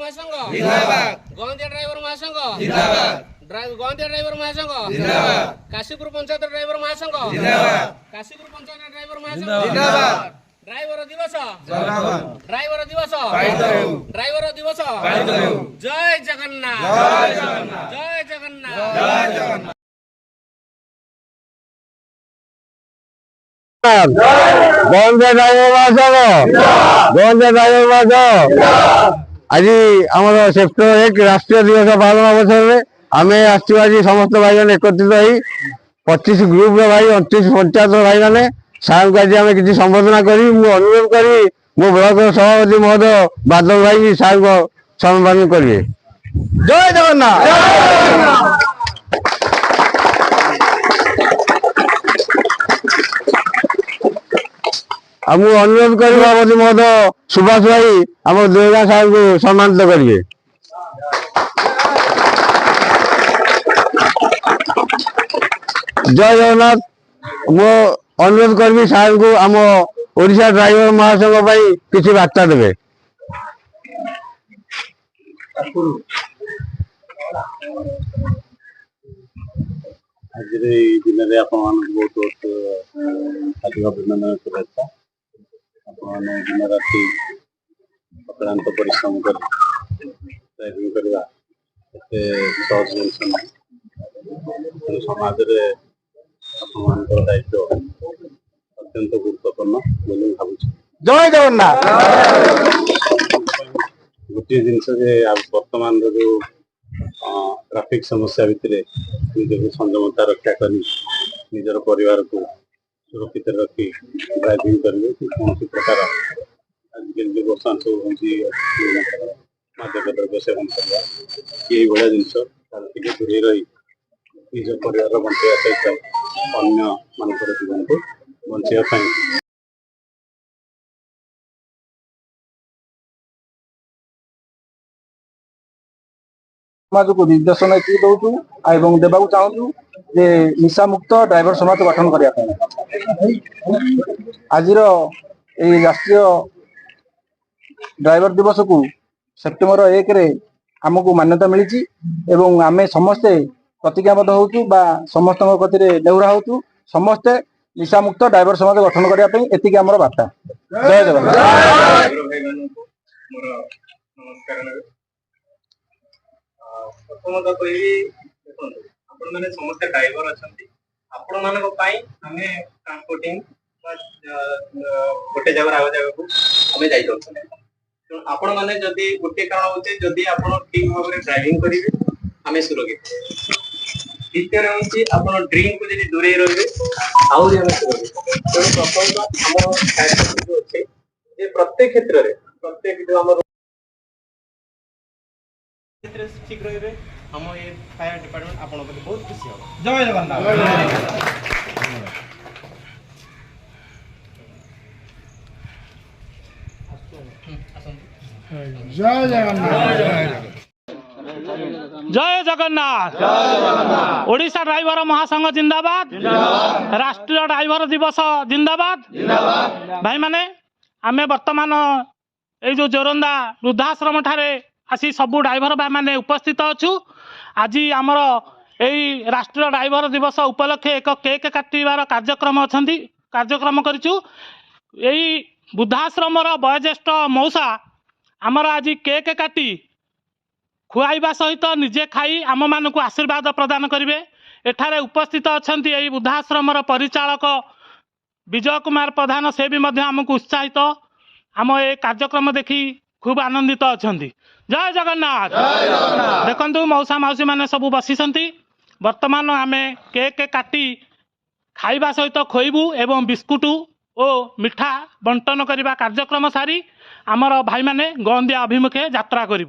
महासंघ जिंदाबाद गोंदिया ड्राइवर महासंघ जिंदाबाद गोंदिया ड्राइवर महासंघ जिंदाबाद काशीपुर पंचायत ड्राइवर महासंघ जिंदाबाद काशीपुर पंचायत ड्राइवर महासंघ जिंदाबाद ड्राइवर दिवस ड्राइवर दिवस ड्राइवर दिवस जय जगन्नाथ जय जगन्नाथ जय जगन्नाथ गोंदिया ड्राइवर आज आम सेक्टर 1 राष्ट्रीय दिवस पालन अवसर में आम आज समस्त भाई मैंने एकत्रित हो 25 ग्रुप भाई 29 पंचायत भाई मैंने सार को आज आम कि संबोधना करी अनुरोध करी मो ब्लॉक सभापति महोदय बादल भाई सार को सम्मान करेंगे। जय जगन्नाथ। आम अनुरोध कर सभापति महोदय सुभाष भाई आम दुर्गा साहब को सम्मानित करेंगे। जय जगन्नाथ। मो अनुरोध करी साहब को आम ओडिशा ड्राइवर महासंघ किसी बार्ता देवे। आज दिन में आप बहुत बहुत अधिक अभिनंदन शुभेच्छा। आपने दिन राति अक्लांत परिश्रम कर ड्राइविंग करवा सहज जिनस ना समाज में दायित्व अत्यंत गुरुत्वपूर्ण बोली भावुँ। जय जगन्नाथ। गोटे जिनस बर्तमान जो ट्राफिक समस्या भितर निज संयमता रक्षा कर निजर परिवार को सुरक्षित रखी ड्राइविंग करेंगे कि कौन प्रकार आजिकल जो बर्तमान सब मादक द्रव्य सेवन करवा ये भाया जिनस दूरे रही निज परिवार बंचाइवा सहित अन्य मानकर जीवन को बंचाइवाई समाज को निर्देशन दौचु एवं देवाक चाहूँ जे निशा मुक्त ड्राइवर समाज गठन करने आज राष्ट्रीय ड्राइवर दिवस को सेप्टेम्बर 1 रे आमको मान्यता मिली एवं आमे समस्ते प्रतिज्ञाबद्ध होचु बा समस्त गति नेउरा होचु समस्ते निशा मुक्त ड्राइवर समाज गठन करने एतिक आमर बार्ता। जय जगन्नाथ। प्रथम कह समस्त ड्राइवर अच्छा आपण मान ट्रांसपोर्टिंग गोटे जगह आग जगह को आम जाते आपण मैंने जदि गोटे कारण होचे जदि आप ठीक भाव में ड्राइविंग करेंगे आम सुरक्षित। द्वितीय हूँ आप ड्रिंक को जब दूरे रे आहरी आम सुरक्षित। तेणु प्रथम आम जो अच्छे प्रत्येक क्षेत्र में प्रत्येक जो आम ठीक रही हम ये फायर डिपार्टमेंट आप बहुत खुशी हम। जय जगन्नाथ। जय जगन्नाथ। जय जगन्नाथ। ओडिशा ड्राइवर महासंघ जिंदाबाद राष्ट्रीय ड्राइवर दिवस जिंदाबाद भाई माने आमे वर्तमान ये जो जोरंदा वृद्धाश्रम ठारे आसी सबू ड्राइवर भाई माने उपस्थित अच्छु। आज आमर यही राष्ट्रीय ड्राइवर दिवस उपलक्षे एक केक काटार कार्यक्रम करिचु। यही वृद्धाश्रम वयोज्येष्ठ मौसा आमर आज केक काटी खुआइबा सहित निजे खाई आम मान को आशीर्वाद प्रदान करेंगे। एठारे उपस्थित अच्छा यही वृद्धाश्रम परिचालक विजय कुमार प्रधान से भी आमको उत्साहित आम ये कार्यक्रम देखी खूब आनंदित अच्छा। जय जगन्नाथ। देखु मौसा मौसी मैंने सब बसी बर्तमान आम केक काटी खाइबा सहित खोइबू एवं बिस्कुट और मिठा बंटन करने कार्यक्रम सारी आमर भाई मैंने गोंदिया अभिमुखे यात्रा करूँ।